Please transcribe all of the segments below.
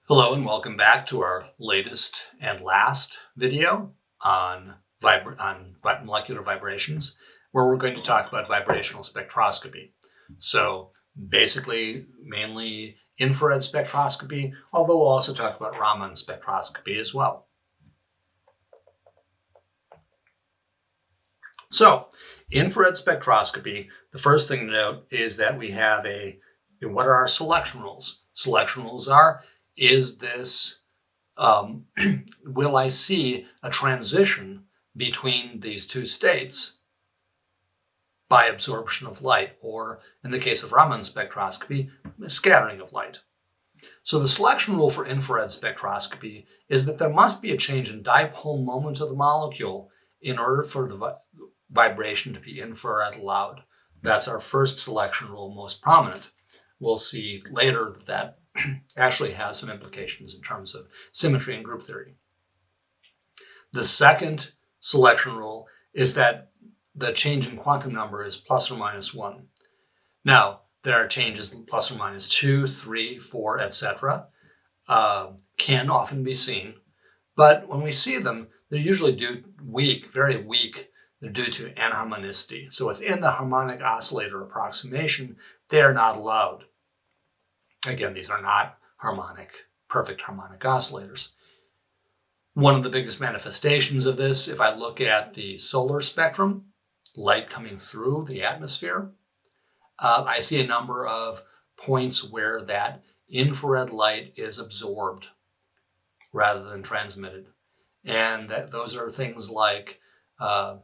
Hello and welcome back to our latest and last video on, molecular vibrations, where we're going to talk about vibrational spectroscopy. So basically, mainly infrared spectroscopy, although we'll also talk about Raman spectroscopy as well. So infrared spectroscopy, the first thing to note is that we have what are our selection rules? Selection rules is this, will I see a transition between these two states by absorption of light, or in the case of Raman spectroscopy, scattering of light. So the selection rule for infrared spectroscopy is that there must be a change in dipole moment of the molecule in order for the vibration to be infrared allowed. That's our first selection rule, most prominent. We'll see later that actually has some implications in terms of symmetry and group theory. The second selection rule is that the change in quantum number is plus or minus 1. Now, there are changes plus or minus 2, 3, 4, etc. Can often be seen, but when we see them, they're usually very weak. They're due to anharmonicity. So within the harmonic oscillator approximation, they are not allowed. Again, these are not perfect harmonic oscillators. One of the biggest manifestations of this, if I look at the solar spectrum, light coming through the atmosphere, I see a number of points where that infrared light is absorbed rather than transmitted. And those are things like what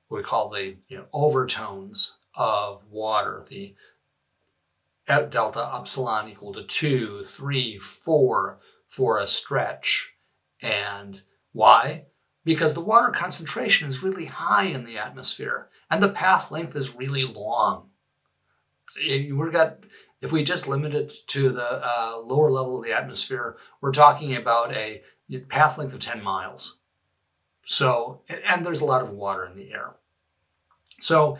we call the overtones of water, the at delta epsilon equal to 2, 3, 4 for a stretch. And why? Because the water concentration is really high in the atmosphere and the path length is really long. If we just limit it to the lower level of the atmosphere, we're talking about a path length of 10 miles. So, and there's a lot of water in the air. So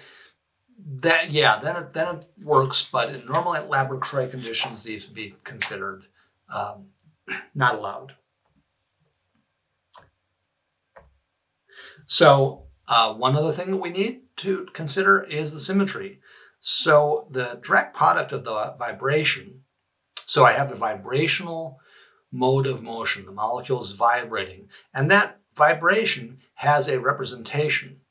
then it works, but in normal laboratory conditions, these would be considered not allowed. So one other thing that we need to consider is the symmetry. So the direct product of the vibration, so I have a vibrational mode of motion, the molecule is vibrating, and that vibration has a representation.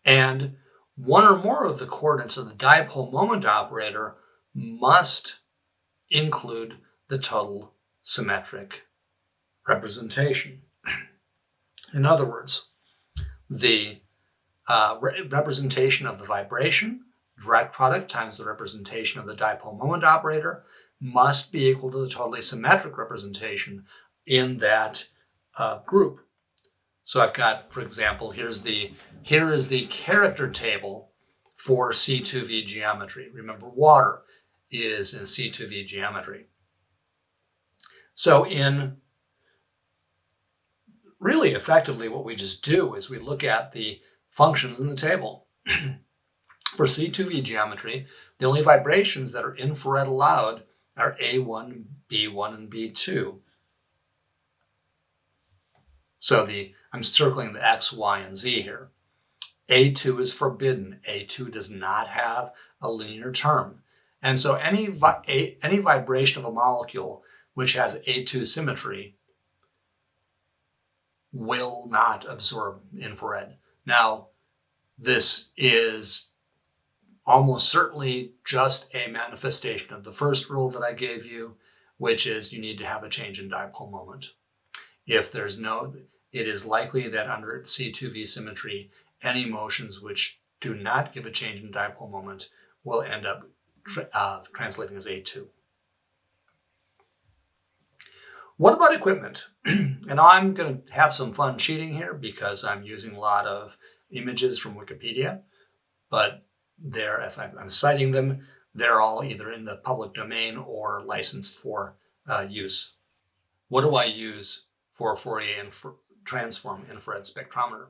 And one or more of the coordinates of the dipole moment operator must include the total symmetric representation. In other words, the representation of the vibration, direct product times the representation of the dipole moment operator, must be equal to the totally symmetric representation in that group. So I've got, for example, here is the character table for C2V geometry. Remember, water is in C2V geometry. So really effectively what we just do is we look at the functions in the table. For C2V geometry, the only vibrations that are infrared allowed are A1, B1, and B2. So I'm circling the X, Y, and Z here. A2 is forbidden. A2 does not have a linear term. And so any vibration of a molecule which has A2 symmetry will not absorb infrared. Now, this is almost certainly just a manifestation of the first rule that I gave you, which is you need to have a change in dipole moment. If there's it is likely that under C2V symmetry, any motions which do not give a change in dipole moment will end up translating as A2. What about equipment? And I'm going to have some fun cheating here because I'm using a lot of images from Wikipedia, but if I'm citing them, they're all either in the public domain or licensed for use. What do I use for Fourier transform infrared spectrometer?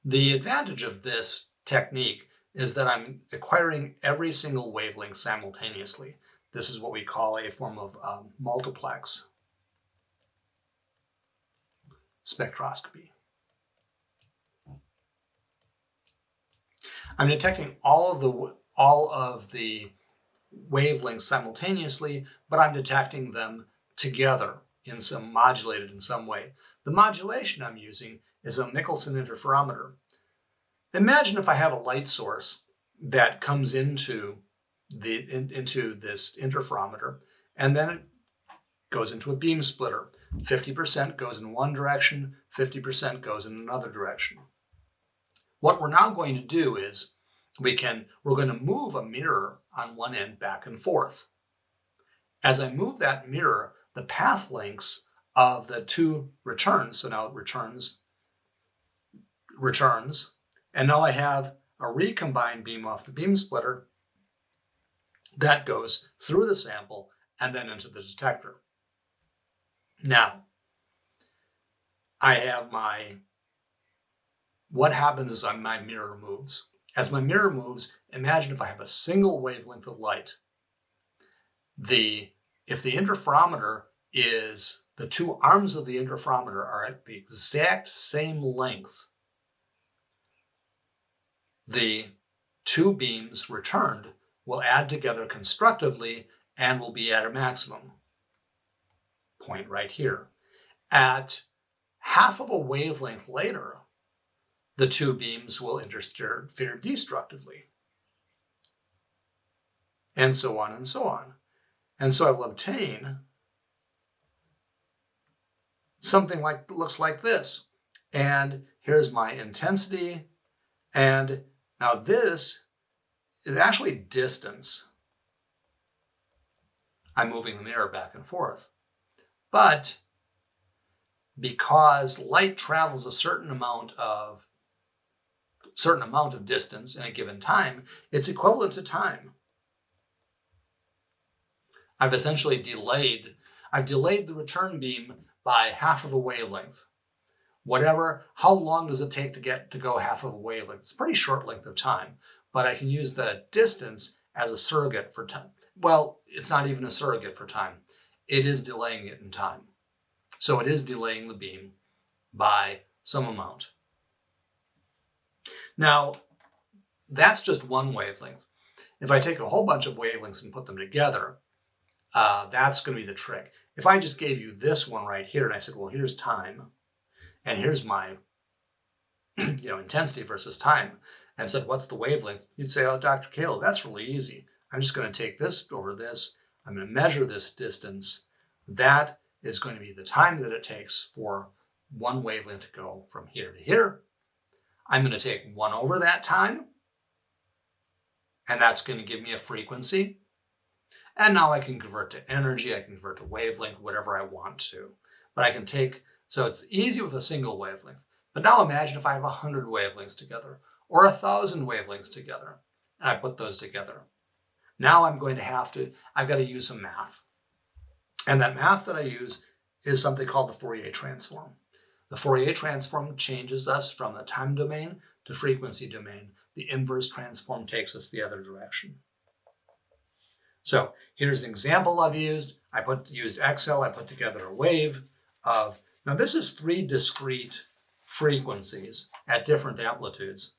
The advantage of this technique is that I'm acquiring every single wavelength simultaneously. This is what we call a form of multiplex spectroscopy. I'm detecting all of the wavelengths simultaneously, but I'm detecting them together modulated in some way. The modulation I'm using is a Michelson interferometer. Imagine if I have a light source that comes into this interferometer, and then it goes into a beam splitter. 50% goes in one direction, 50% goes in another direction. What we're now going to do is we're going to move a mirror on one end back and forth. As I move that mirror, the path lengths of the two returns, so now it returns, and now I have a recombined beam off the beam splitter that goes through the sample and then into the detector. Now, I have what happens is my mirror moves. As my mirror moves, imagine if I have a single wavelength of light. If the interferometer is, the two arms of the interferometer are at the exact same length, the two beams returned will add together constructively and will be at a maximum point right here. At half of a wavelength later, the two beams will interfere destructively, and so on and so on. And so I will obtain something looks like this. And here's my intensity. And now this is actually distance. I'm moving the mirror back and forth. But because light travels a certain amount of distance in a given time, it's equivalent to time. I've delayed the return beam by half of a wavelength. How long does it take to go half of a wavelength? It's a pretty short length of time, but I can use the distance as a surrogate for time. Well, it's not even a surrogate for time. It is delaying it in time. So it is delaying the beam by some amount. Now, that's just one wavelength. If I take a whole bunch of wavelengths and put them together, that's going to be the trick. If I just gave you this one right here and I said, well, here's time, and here's my intensity versus time, and said, what's the wavelength? You'd say, oh, Dr. Caleb, that's really easy. I'm just going to take this over this. I'm going to measure this distance. That is going to be the time that it takes for one wavelength to go from here to here. I'm going to take 1 over that time, and that's going to give me a frequency. And now I can convert to energy, I can convert to wavelength, whatever I want to. But I can so it's easy with a single wavelength. But now imagine if I have 100 wavelengths together, or 1,000 wavelengths together, and I put those together. Now I've got to use some math. And that math that I use is something called the Fourier transform. The Fourier transform changes us from the time domain to frequency domain. The inverse transform takes us the other direction. So here's an example I've used. Used Excel. I put together a wave of, now this is 3 discrete frequencies at different amplitudes.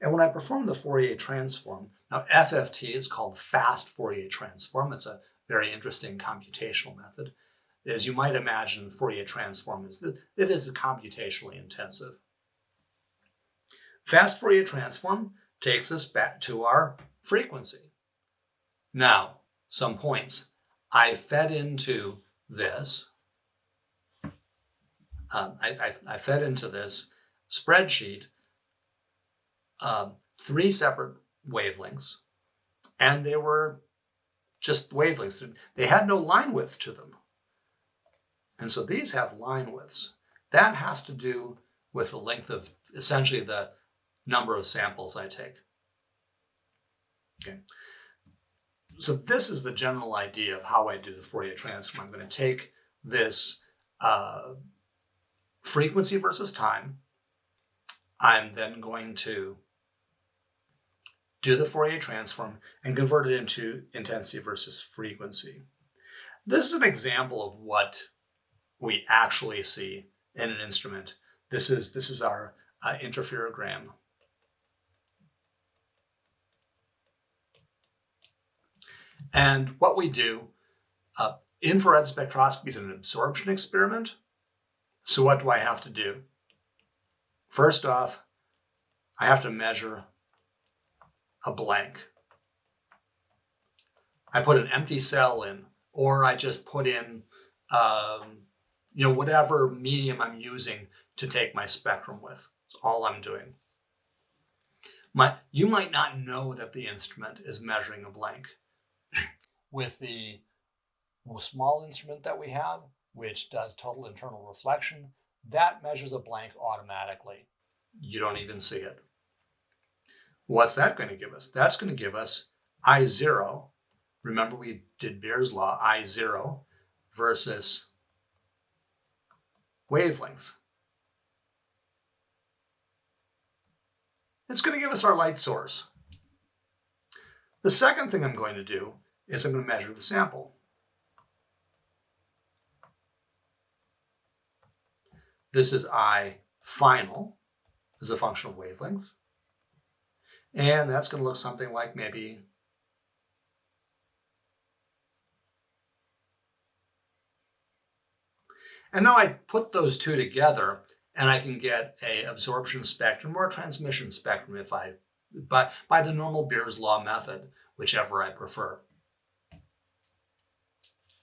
And when I perform the Fourier transform, now FFT is called fast Fourier transform. It's a very interesting computational method. As you might imagine, Fourier transform is computationally intensive. Fast Fourier transform takes us back to our frequency. Now, some points. I fed into this. I fed into this spreadsheet 3 separate wavelengths, and they were just wavelengths. They had no line width to them. And so these have line widths. That has to do with the length of, essentially, the number of samples I take. Okay. So this is the general idea of how I do the Fourier transform. I'm going to take this frequency versus time. I'm then going to do the Fourier transform, and convert it into intensity versus frequency. This is an example of what we actually see in an instrument. This is our interferogram. And what we do, infrared spectroscopy is an absorption experiment. So what do I have to do? First off, I have to measure a blank. I put an empty cell in, or I just put in, whatever medium I'm using to take my spectrum with. That's all I'm doing. You might not know that the instrument is measuring a blank. With the small instrument that we have, which does total internal reflection, that measures a blank automatically. You don't even see it. What's that going to give us? That's going to give us I0. Remember we did Beer's law, I0 versus wavelength. It's going to give us our light source. The second thing I'm going to do is I'm going to measure the sample. This is I final as a function of wavelength. And that's going to look something like maybe and now I put those two together and I can get an absorption spectrum or a transmission spectrum by the normal Beer's law method, whichever I prefer.